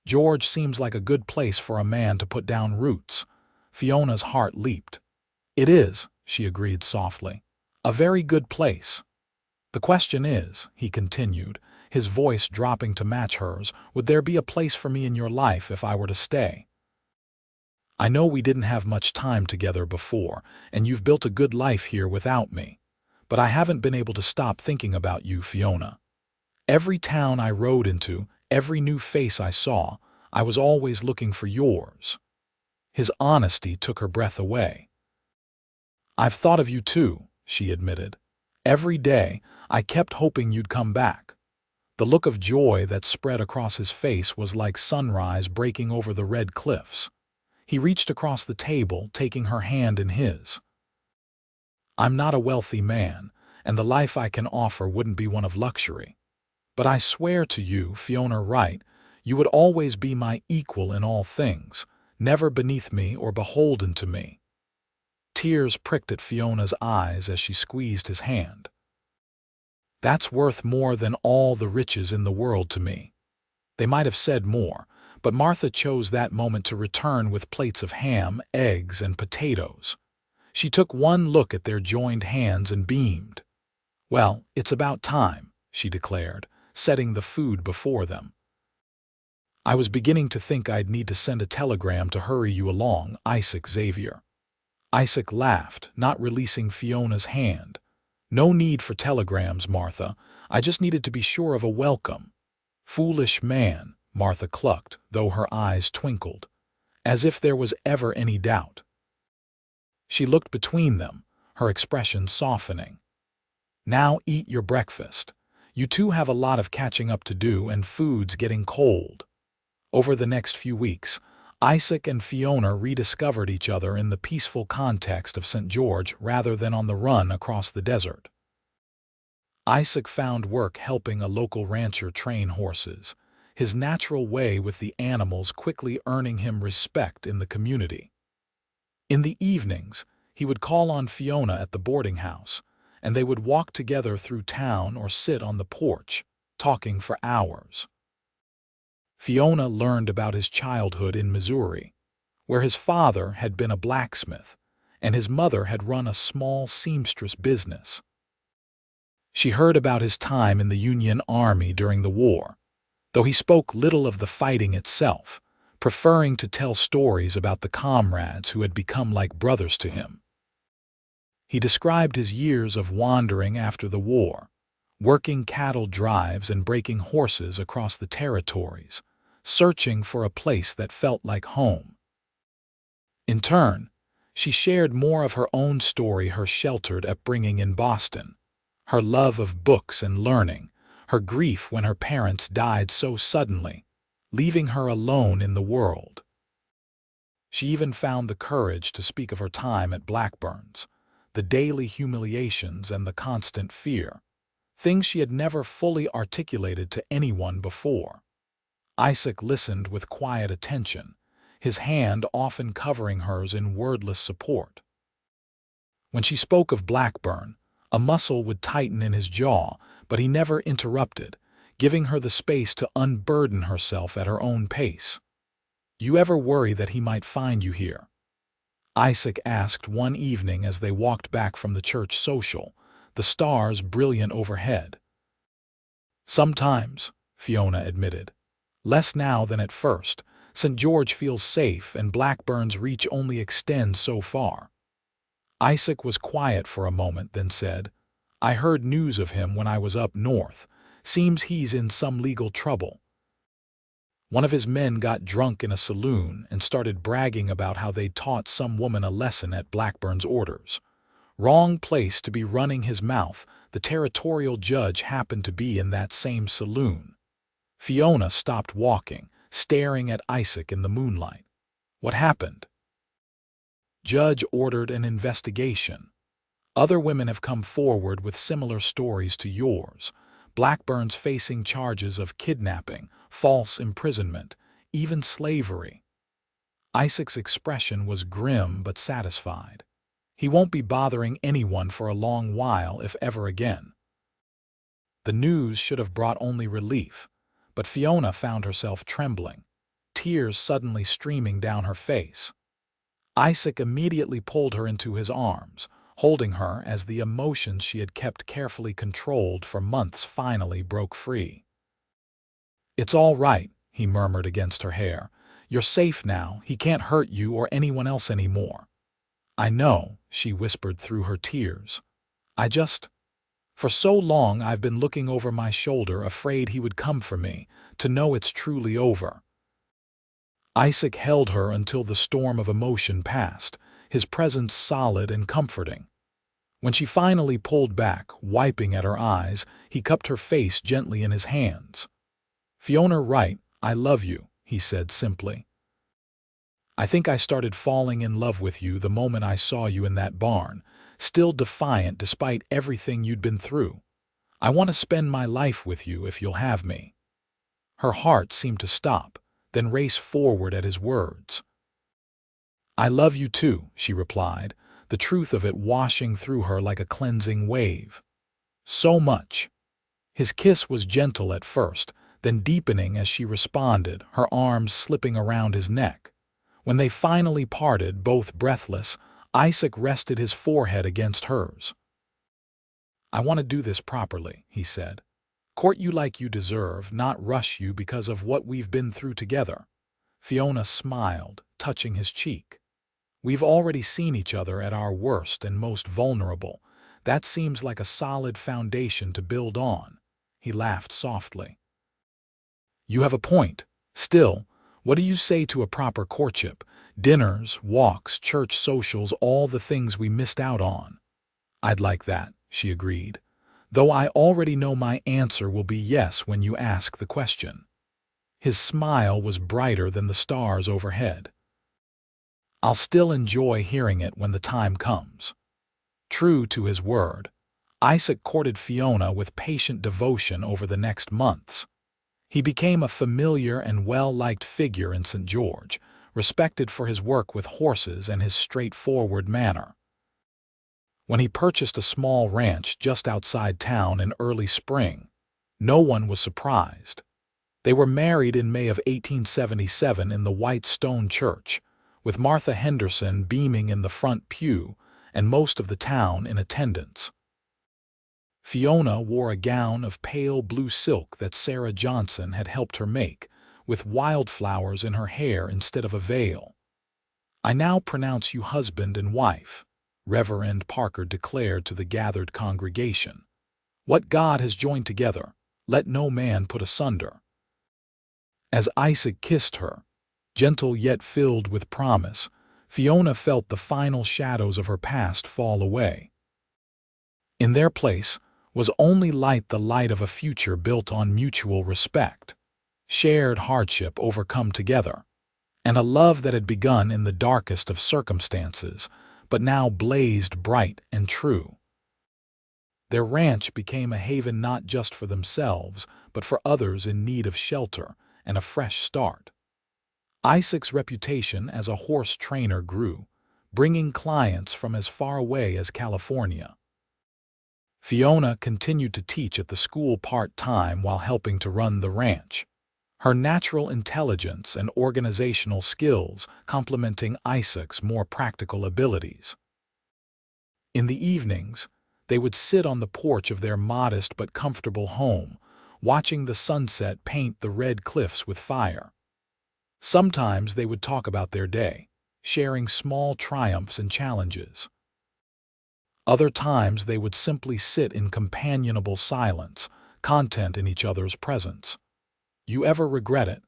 George seems like a good place for a man to put down roots. Fiona's heart leaped. It is, she agreed softly. A very good place. The question is, he continued, his voice dropping to match hers, would there be a place for me in your life if I were to stay? I know we didn't have much time together before, and you've built a good life here without me. But I haven't been able to stop thinking about you, Fiona. Every town I rode into, every new face I saw, I was always looking for yours. His honesty took her breath away. I've thought of you too, she admitted. Every day, I kept hoping you'd come back. The look of joy that spread across his face was like sunrise breaking over the red cliffs. He reached across the table, taking her hand in his. I'm not a wealthy man, and the life I can offer wouldn't be one of luxury. But I swear to you, Fiona Wright, you would always be my equal in all things, never beneath me or beholden to me. Tears pricked at Fiona's eyes as she squeezed his hand. That's worth more than all the riches in the world to me. They might have said more, but Martha chose that moment to return with plates of ham, eggs, and potatoes. She took one look at their joined hands and beamed. Well, it's about time, she declared, setting the food before them. I was beginning to think I'd need to send a telegram to hurry you along, Isaac Xavier. Isaac laughed, not releasing Fiona's hand. No need for telegrams, Martha. I just needed to be sure of a welcome. Foolish man, Martha clucked, though her eyes twinkled, as if there was ever any doubt. She looked between them, her expression softening. Now eat your breakfast. You two have a lot of catching up to do, and food's getting cold. Over the next few weeks, Isaac and Fiona rediscovered each other in the peaceful context of St. George rather than on the run across the desert. Isaac found work helping a local rancher train horses, his natural way with the animals quickly earning him respect in the community. In the evenings, he would call on Fiona at the boarding house, and they would walk together through town or sit on the porch, talking for hours. Fiona learned about his childhood in Missouri, where his father had been a blacksmith and his mother had run a small seamstress business. She heard about his time in the Union Army during the war, though he spoke little of the fighting itself, preferring to tell stories about the comrades who had become like brothers to him. He described his years of wandering after the war, working cattle drives and breaking horses across the territories, searching for a place that felt like home. In turn, she shared more of her own story, her sheltered upbringing in Boston, her love of books and learning, her grief when her parents died so suddenly, leaving her alone in the world. She even found the courage to speak of her time at Blackburn's, the daily humiliations and the constant fear, things she had never fully articulated to anyone before. Isaac listened with quiet attention, his hand often covering hers in wordless support. When she spoke of Blackburn, a muscle would tighten in his jaw, but he never interrupted, giving her the space to unburden herself at her own pace. You ever worry that he might find you here?" Isaac asked one evening as they walked back from the church social, the stars brilliant overhead. "Sometimes," Fiona admitted. "Less now than at first. St. George feels safe and Blackburn's reach only extends so far." Isaac was quiet for a moment, then said, "I heard news of him when I was up north. Seems he's in some legal trouble. One of his men got drunk in a saloon and started bragging about how they'd taught some woman a lesson at Blackburn's orders. Wrong place to be running his mouth. The territorial judge happened to be in that same saloon." Fiona stopped walking, staring at Isaac in the moonlight. "What happened?" "Judge ordered an investigation. Other women have come forward with similar stories to yours. Blackburn's facing charges of kidnapping, false imprisonment, even slavery." Isaac's expression was grim but satisfied. He won't be bothering anyone for a long while, if ever again. The news should have brought only relief, but Fiona found herself trembling, tears suddenly streaming down her face. Isaac immediately pulled her into his arms, holding her as the emotions she had kept carefully controlled for months finally broke free. "It's all right," he murmured against her hair. "You're safe now. He can't hurt you or anyone else anymore." "I know," she whispered through her tears. For so long I've been looking over my shoulder, afraid he would come for me, to know it's truly over." Isaac held her until the storm of emotion passed, his presence solid and comforting. When she finally pulled back, wiping at her eyes, he cupped her face gently in his hands. "Fiona Wright, I love you," he said simply. "I think I started falling in love with you the moment I saw you in that barn, still defiant despite everything you'd been through. I want to spend my life with you if you'll have me." Her heart seemed to stop, then race forward at his words. "I love you too," she replied, the truth of it washing through her like a cleansing wave. "So much." His kiss was gentle at first, then deepening as she responded, her arms slipping around his neck. When they finally parted, both breathless, Isaac rested his forehead against hers. "I want to do this properly," he said. "Court you like you deserve, not rush you because of what we've been through together." Fiona smiled, touching his cheek. "We've already seen each other at our worst and most vulnerable. That seems like a solid foundation to build on." He laughed softly. "You have a point. Still, what do you say to a proper courtship? Dinners, walks, church socials, all the things we missed out on." "I'd like that," she agreed, "though I already know my answer will be yes when you ask the question." His smile was brighter than the stars overhead. "I'll still enjoy hearing it when the time comes." True to his word, Isaac courted Fiona with patient devotion over the next months. He became a familiar and well-liked figure in St. George, respected for his work with horses and his straightforward manner. When he purchased a small ranch just outside town in early spring, no one was surprised. They were married in May of 1877 in the white stone church, with Martha Henderson beaming in the front pew and most of the town in attendance. Fiona wore a gown of pale blue silk that Sarah Johnson had helped her make, with wildflowers in her hair instead of a veil. "I now pronounce you husband and wife," Reverend Parker declared to the gathered congregation. "What God has joined together, let no man put asunder." As Isaac kissed her, gentle yet filled with promise, Fiona felt the final shadows of her past fall away. In their place was only the light of a future built on mutual respect, shared hardship overcome together, and a love that had begun in the darkest of circumstances, but now blazed bright and true. Their ranch became a haven not just for themselves, but for others in need of shelter and a fresh start. Isaac's reputation as a horse trainer grew, bringing clients from as far away as California. Fiona continued to teach at the school part-time while helping to run the ranch. her natural intelligence and organizational skills complementing Isaac's more practical abilities. In the evenings, they would sit on the porch of their modest but comfortable home, watching the sunset paint the red cliffs with fire. Sometimes they would talk about their day, sharing small triumphs and challenges. Other times they would simply sit in companionable silence, content in each other's presence. "You ever regret it?"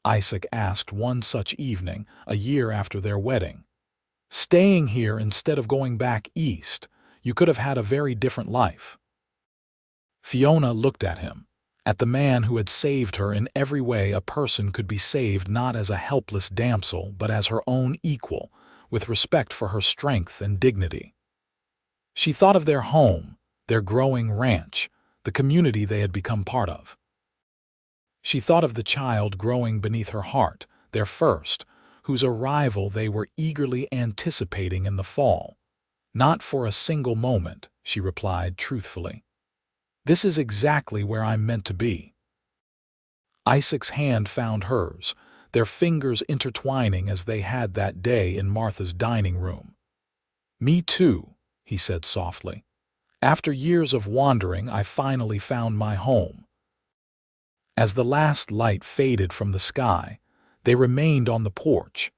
Isaac asked one such evening, a year after their wedding. "Staying here instead of going back east, you could have had a very different life." Fiona looked at him, at the man who had saved her in every way a person could be saved, not as a helpless damsel but as her own equal, with respect for her strength and dignity. She thought of their home, their growing ranch, the community they had become part of. She thought of the child growing beneath her heart, their first, whose arrival they were eagerly anticipating in the fall. "Not for a single moment," she replied truthfully. "This is exactly where I'm meant to be." Isaac's hand found hers, their fingers intertwining as they had that day in Martha's dining room. "Me too," he said softly. "After years of wandering, I finally found my home." As the last light faded from the sky, they remained on the porch,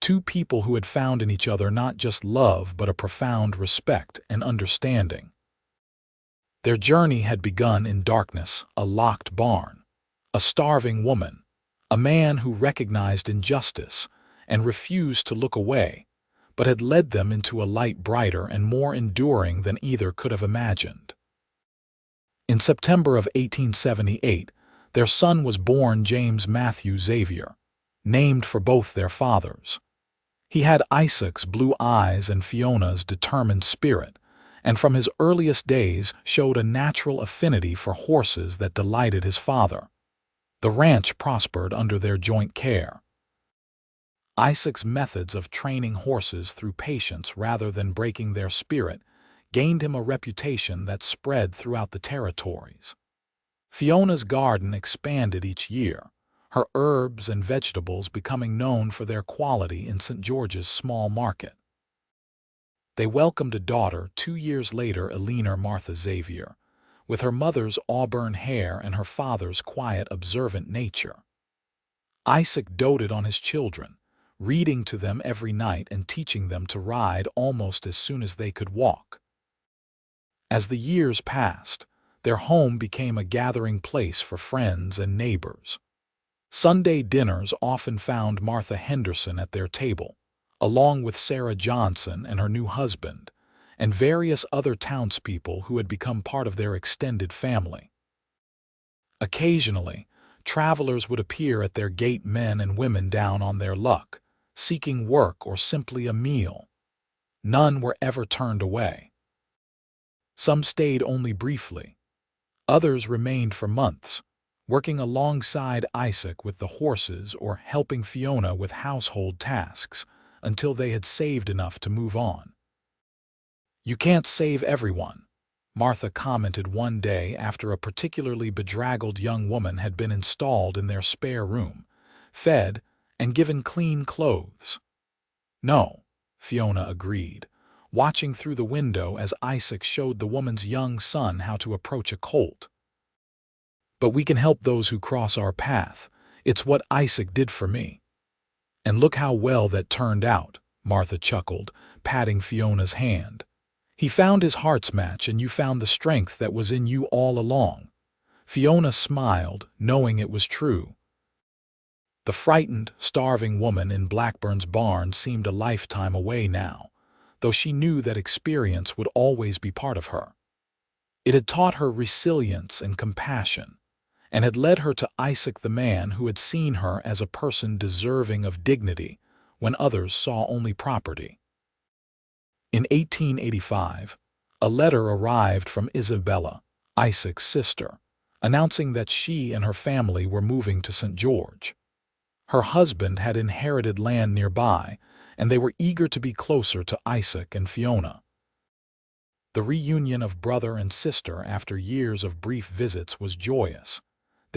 two people who had found in each other not just love but a profound respect and understanding. Their journey had begun in darkness, a locked barn, a starving woman, a man who recognized injustice and refused to look away, but had led them into a light brighter and more enduring than either could have imagined. In September of 1878, their son was born, James Matthew Xavier, named for both their fathers. He had Isaac's blue eyes and Fiona's determined spirit, and from his earliest days showed a natural affinity for horses that delighted his father. The ranch prospered under their joint care. Isaac's methods of training horses through patience rather than breaking their spirit gained him a reputation that spread throughout the territories. Fiona's garden expanded each year, her herbs and vegetables becoming known for their quality in St. George's small market. They welcomed a daughter 2 years later, Eleanor Martha Xavier, with her mother's auburn hair and her father's quiet, observant nature. Isaac doted on his children, reading to them every night and teaching them to ride almost as soon as they could walk. As the years passed, their home became a gathering place for friends and neighbors. Sunday dinners often found Martha Henderson at their table, along with Sarah Johnson and her new husband, and various other townspeople who had become part of their extended family. Occasionally, travelers would appear at their gate, men and women down on their luck, seeking work or simply a meal. None were ever turned away. Some stayed only briefly. Others remained for months, working alongside Isaac with the horses or helping Fiona with household tasks until they had saved enough to move on. "You can't save everyone," Martha commented one day after a particularly bedraggled young woman had been installed in their spare room, fed, and given clean clothes. "No," Fiona agreed, watching through the window as Isaac showed the woman's young son how to approach a colt. "But we can help those who cross our path. It's what Isaac did for me." "And look how well that turned out," Martha chuckled, patting Fiona's hand. "He found his heart's match and you found the strength that was in you all along." Fiona smiled, knowing it was true. The frightened, starving woman in Blackburn's barn seemed a lifetime away now, though she knew that experience would always be part of her. It had taught her resilience and compassion, and had led her to Isaac, the man who had seen her as a person deserving of dignity when others saw only property. In 1885, a letter arrived from Isabella, Isaac's sister, announcing that she and her family were moving to St. George. Her husband had inherited land nearby, and they were eager to be closer to Isaac and Fiona. The reunion of brother and sister after years of brief visits was joyous.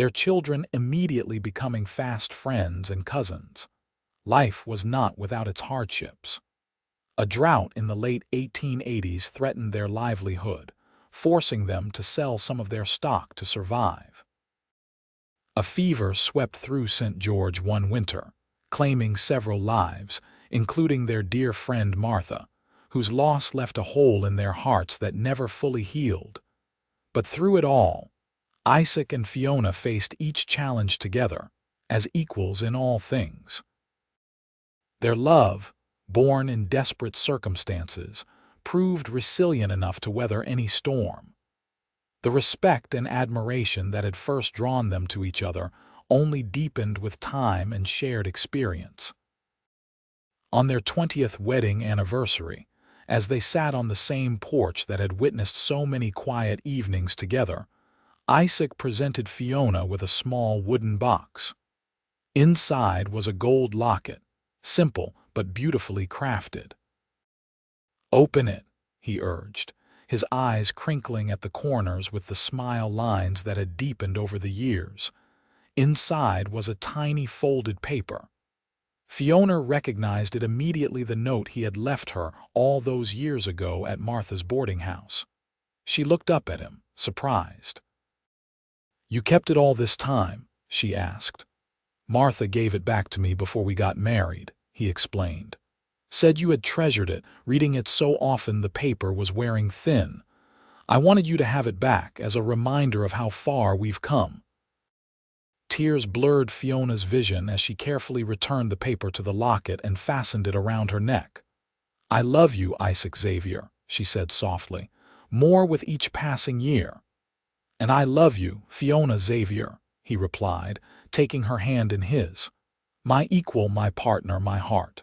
their children immediately becoming fast friends and cousins. Life was not without its hardships. A drought in the late 1880s threatened their livelihood, forcing them to sell some of their stock to survive. A fever swept through St. George one winter, claiming several lives, including their dear friend Martha, whose loss left a hole in their hearts that never fully healed. But through it all, Isaac and Fiona faced each challenge together, as equals in all things. Their love, born in desperate circumstances, proved resilient enough to weather any storm. The respect and admiration that had first drawn them to each other only deepened with time and shared experience. On their 20th wedding anniversary, as they sat on the same porch that had witnessed so many quiet evenings together, Isaac presented Fiona with a small wooden box. Inside was a gold locket, simple but beautifully crafted. "Open it," he urged, his eyes crinkling at the corners with the smile lines that had deepened over the years. Inside was a tiny folded paper. Fiona recognized it immediately, the note he had left her all those years ago at Martha's boarding house. She looked up at him, surprised. "You kept it all this time?" she asked. "Martha gave it back to me before we got married," he explained. "Said you had treasured it, reading it so often the paper was wearing thin. I wanted you to have it back as a reminder of how far we've come." Tears blurred Fiona's vision as she carefully returned the paper to the locket and fastened it around her neck. "I love you, Isaac Xavier," she said softly, "more with each passing year." "And I love you, Fiona Xavier," he replied, taking her hand in his. "My equal, my partner, my heart."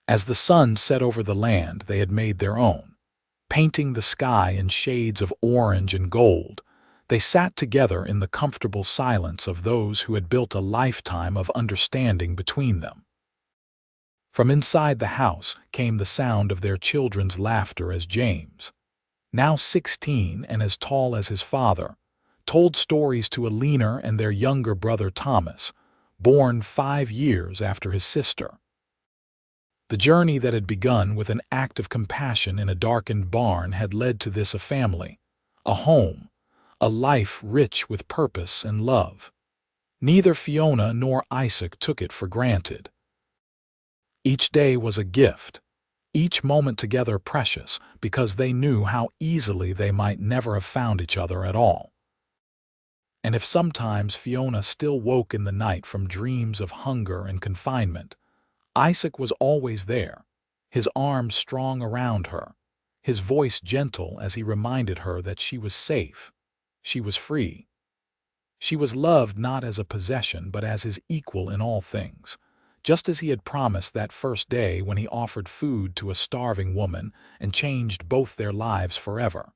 As the sun set over the land they had made their own, painting the sky in shades of orange and gold, they sat together in the comfortable silence of those who had built a lifetime of understanding between them. From inside the house came the sound of their children's laughter as James, now 16 and as tall as his father, told stories to Alina and their younger brother Thomas, born 5 years after his sister. The journey that had begun with an act of compassion in a darkened barn had led to this: a family, a home, a life rich with purpose and love. Neither Fiona nor Isaac took it for granted. Each day was a gift, each moment together precious, because they knew how easily they might never have found each other at all. And if sometimes Fiona still woke in the night from dreams of hunger and confinement, Isaac was always there, his arms strong around her, his voice gentle as he reminded her that she was safe, she was free. She was loved not as a possession but as his equal in all things, just as he had promised that first day when he offered food to a starving woman and changed both their lives forever.